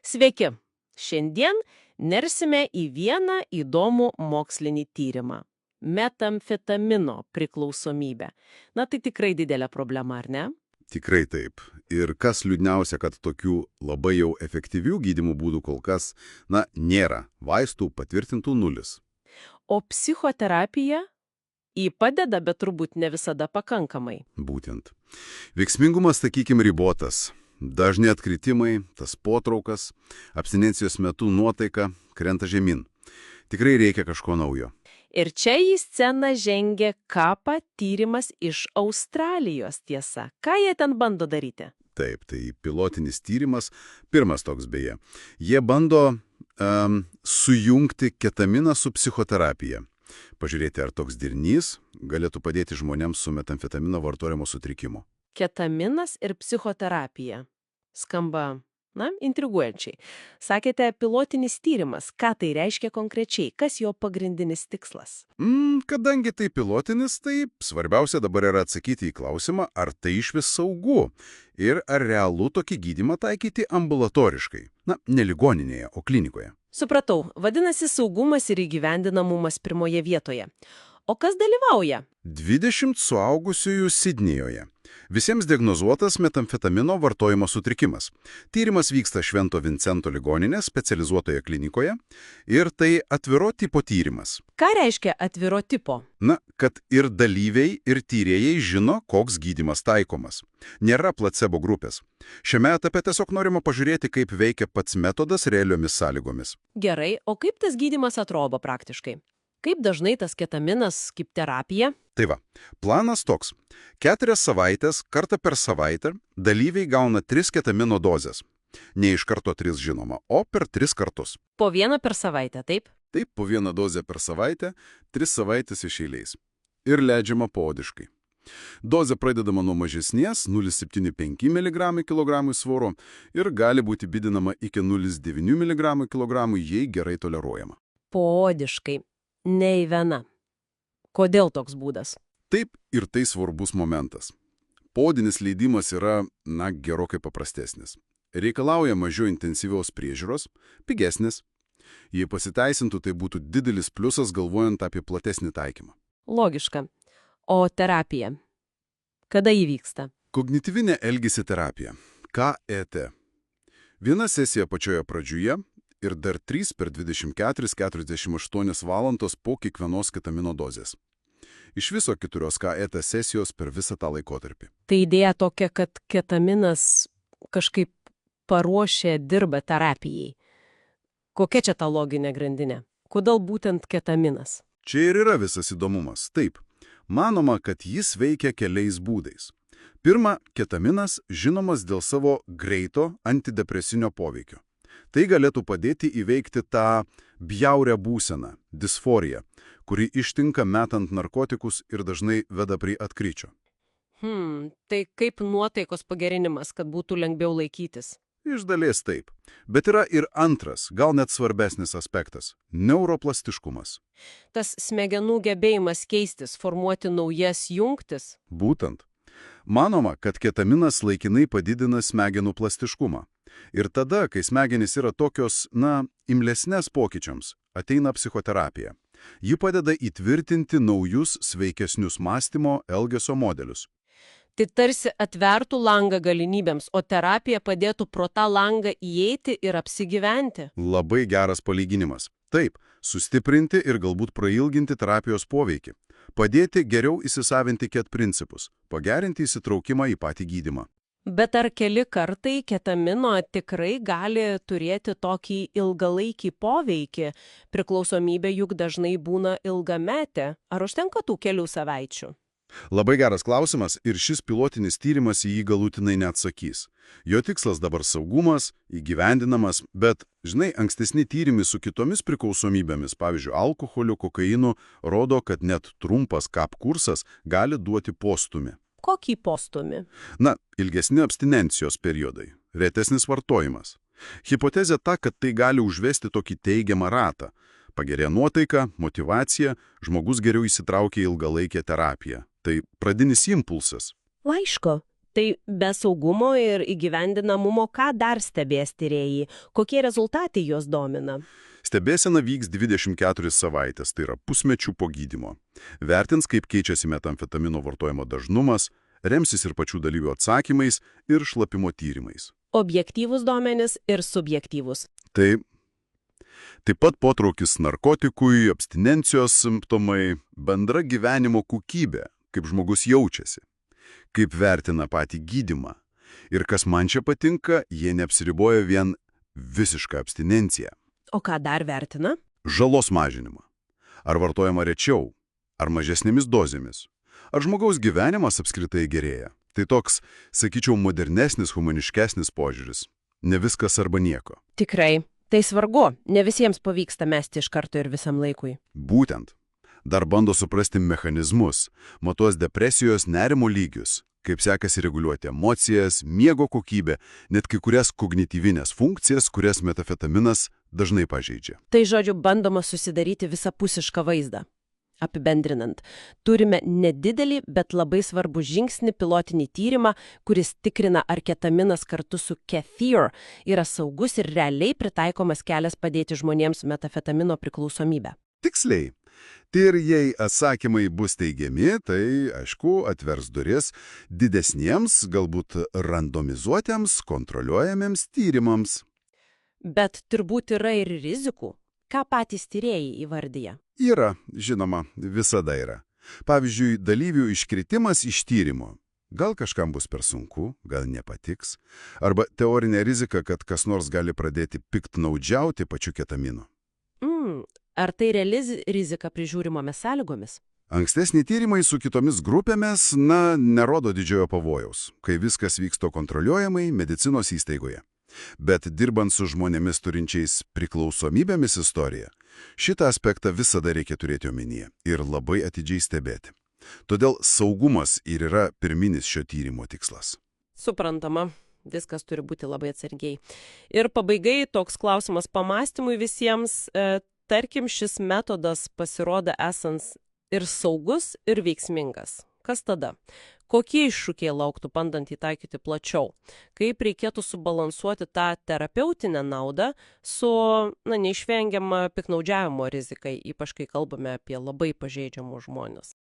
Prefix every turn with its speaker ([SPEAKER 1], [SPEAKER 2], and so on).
[SPEAKER 1] Sveiki! Šiandien nersime į vieną įdomų mokslinį tyrimą – metamfetamino priklausomybę. Na, tai tikrai didelė problema, ar ne?
[SPEAKER 2] Tikrai taip. Ir kas liūdniausia, kad tokių labai jau efektyvių gydymų būdų kol kas, nėra. Vaistų patvirtintų nulis.
[SPEAKER 1] O psichoterapija padeda, bet turbūt ne visada pakankamai.
[SPEAKER 2] Būtent. Veiksmingumas, sakykime, ribotas. Dažni atkritimai, tas potraukas, abstinencijos metu nuotaika krenta žemyn. Tikrai reikia kažko naujo.
[SPEAKER 1] Ir čia į sceną žengia KAPA tyrimas iš Australijos, tiesa. Ką jie ten bando daryti?
[SPEAKER 2] Taip, tai pilotinis tyrimas, pirmas toks beje. Jie bando sujungti ketaminą su psichoterapija. Pažiūrėti, ar toks derinys galėtų padėti žmonėms su metamfetamino vartojimo sutrikimu.
[SPEAKER 1] Ketaminas ir psichoterapija. Skamba, intriguojančiai. Sakėte, pilotinis tyrimas. Ką tai reiškia konkrečiai? Kas jo pagrindinis tikslas?
[SPEAKER 2] Kadangi tai pilotinis, tai svarbiausia dabar yra atsakyti į klausimą, ar tai išvis saugu ir ar realu tokį gydymą taikyti ambulatoriškai. Ne ligoninėje, o klinikoje.
[SPEAKER 1] Supratau. Vadinasi, saugumas ir įgyvendinamumas pirmoje vietoje. O kas dalyvauja?
[SPEAKER 2] 20 suaugusiųjų Sidnėjoje. Visiems diagnozuotas metamfetamino vartojimo sutrikimas. Tyrimas vyksta Švento Vincento ligoninės specializuotoje klinikoje ir tai atviro tipo tyrimas.
[SPEAKER 1] Ką reiškia atviro tipo?
[SPEAKER 2] Kad ir dalyviai, ir tyrėjai žino, koks gydymas taikomas. Nėra placebo grupės. Šiame etape tiesiog norima pažiūrėti, kaip veikia pats metodas realiomis sąlygomis.
[SPEAKER 1] Gerai, o kaip tas gydymas atrodo praktiškai? Kaip dažnai tas ketaminas kaip terapija?
[SPEAKER 2] Tai va, planas toks. 4 savaitės, kartą per savaitę, dalyviai gauna 3 ketamino dozes. Ne iš karto 3 žinoma, o per 3 kartus.
[SPEAKER 1] Po vieną per savaitę, taip?
[SPEAKER 2] Taip, po vieną dozę per savaitę, 3 savaitės iš eilės. Ir leidžiama poodiškai. Dozė pradedama nuo mažesnės 0,75 mg kg svorio ir gali būti didinama iki 0,9 mg kg, jei gerai toleruojama.
[SPEAKER 1] Poodiškai. Ne į veną. Kodėl toks būdas?
[SPEAKER 2] Taip, ir tai svarbus momentas. Poodinis leidimas yra, gerokai paprastesnis. Reikalauja mažiau intensyvios priežiūros, pigesnis. Jei pasiteisintų, tai būtų didelis pliusas galvojant apie platesnį taikymą.
[SPEAKER 1] Logiška. O terapija? Kada įvyksta?
[SPEAKER 2] Kognityvinė elgesio terapija. KET. Viena sesija pačioje pradžioje ir dar 3 per 24-48 valandos po kiekvienos ketamino dozės. Iš viso 4 KET sesijos per visą tą laikotarpį.
[SPEAKER 1] Tai idėja tokia, kad ketaminas kažkaip paruošia dirba terapijai. Kokia čia ta loginė grandinė? Kodėl būtent ketaminas?
[SPEAKER 2] Čia ir yra visas įdomumas. Taip, manoma, kad jis veikia keliais būdais. Pirma, ketaminas žinomas dėl savo greito antidepresinio poveikio. Tai galėtų padėti įveikti tą bjaurią būseną, disforiją, kuri ištinka metant narkotikus ir dažnai veda prie atkryčio.
[SPEAKER 1] Tai kaip nuotaikos pagerinimas, kad būtų lengviau laikytis?
[SPEAKER 2] Iš dalies taip. Bet yra ir antras, gal net svarbesnis aspektas – neuroplastiškumas.
[SPEAKER 1] Tas smegenų gebėjimas keistis, formuoti naujas jungtis?
[SPEAKER 2] Būtent. Manoma, kad ketaminas laikinai padidina smegenų plastiškumą. Ir tada, kai smegenys yra tokios, imlesnės pokyčiams, ateina psichoterapija. Ji padeda įtvirtinti naujus, sveikesnius mąstymo, elgesio modelius.
[SPEAKER 1] Tai tarsi atvertų langą galimybėms, o terapija padėtų pro tą langą įeiti ir apsigyventi.
[SPEAKER 2] Labai geras palyginimas. Taip, sustiprinti ir galbūt prailginti terapijos poveikį. Padėti geriau įsisavinti KET principus, pagerinti įsitraukimą į patį gydymą.
[SPEAKER 1] Bet ar keli kartai ketamino tikrai gali turėti tokį ilgalaikį poveikį? Priklausomybė juk dažnai būna ilgametė. Ar užtenka tų kelių savaičių?
[SPEAKER 2] Labai geras klausimas ir šis pilotinis tyrimas į jį galutinai neatsakys. Jo tikslas dabar saugumas, įgyvendinamas, bet, ankstesni tyrimai su kitomis priklausomybėmis, pavyzdžiui, alkoholiu, kokainu, rodo, kad net trumpas KAP kursas gali duoti postūmį.
[SPEAKER 1] Kokį postūmį?
[SPEAKER 2] Ilgesni abstinencijos periodai, retesnis vartojimas. Hipotezė ta, kad tai gali užvesti tokį teigiamą ratą. Pagerėja nuotaika, motyvacija, žmogus geriau įsitraukia į ilgalaikę terapiją. Tai pradinis impulsas.
[SPEAKER 1] Aišku, Tai be saugumo ir įgyvendinamumo ką dar stebės tyrėjai? Kokie rezultatai juos domina?
[SPEAKER 2] Stebėsena vyks 24 savaitės, tai yra pusmečių po gydymo. Vertins, kaip keičiasi metamfetamino vartojimo dažnumas, remsis ir pačių dalyvių atsakymais ir šlapimo tyrimais.
[SPEAKER 1] Objektyvūs duomenys ir subjektyvūs.
[SPEAKER 2] Taip pat potraukis narkotikui, abstinencijos simptomai, bendra gyvenimo kokybė, kaip žmogus jaučiasi, kaip vertina patį gydymą. Ir kas man čia patinka, jie neapsiriboja vien visišką abstinenciją.
[SPEAKER 1] O ką dar vertina?
[SPEAKER 2] Žalos mažinimą. Ar vartojama rečiau, ar mažesnėmis dozėmis. Ar žmogaus gyvenimas apskritai gerėja. Tai toks, sakyčiau, modernesnis, humaniškesnis požiūris. Ne viskas arba nieko.
[SPEAKER 1] Tikrai. Tai svarbu. Ne visiems pavyksta mesti iš karto ir visam laikui.
[SPEAKER 2] Būtent. Dar bando suprasti mechanizmus, matuos depresijos nerimo lygius, kaip sekasi reguliuoti emocijas, miego kokybę, net kai kurias kognityvinės funkcijas, kurias metafetaminas dažnai pažeidžia.
[SPEAKER 1] Tai žodžiu, bandoma susidaryti visapusišką vaizdą. Apibendrinant, turime nedidelį, bet labai svarbų žingsnį pilotinį tyrimą, kuris tikrina, ar ketaminas kartu su Kefir yra saugus ir realiai pritaikomas kelias padėti žmonėms su metafetamino priklausomybė.
[SPEAKER 2] Tiksliai. Ir jei atsakymai bus teigiami, tai, aišku, atvers duris didesniems, galbūt randomizuotiems, kontroliuojamiems tyrimams.
[SPEAKER 1] Bet turbūt yra ir rizikų. Ką patys tyrėjai įvardyja?
[SPEAKER 2] Yra, žinoma, visada yra. Pavyzdžiui, dalyvių iškritimas iš tyrimo. Gal kažkam bus per sunku, gal nepatiks. Arba teorinė rizika, kad kas nors gali pradėti piktnaudžiauti pačiu ketaminu.
[SPEAKER 1] Ar tai reali rizika prižiūrimomis sąlygomis?
[SPEAKER 2] Ankstesni tyrimai su kitomis grupėmis, nerodo didžiojo pavojaus, kai viskas vyksta kontroliuojamai medicinos įstaigoje. Bet dirbant su žmonėmis turinčiais priklausomybėmis istoriją, šitą aspektą visada reikia turėti omenyje ir labai atidžiai stebėti. Todėl saugumas ir yra pirminis šio tyrimo tikslas.
[SPEAKER 1] Suprantama, viskas turi būti labai atsargiai. Ir pabaigai toks klausimas pamastymui visiems. Tarkim, šis metodas pasirodo esant ir saugus, ir veiksmingas. Kas tada? Kokie iššūkiai lauktų bandant įtaikyti plačiau? Kaip reikėtų subalansuoti tą terapeutinę naudą su neišvengiama piktnaudžiavimo rizikai, ypač kai kalbame apie labai pažeidžiamus žmones?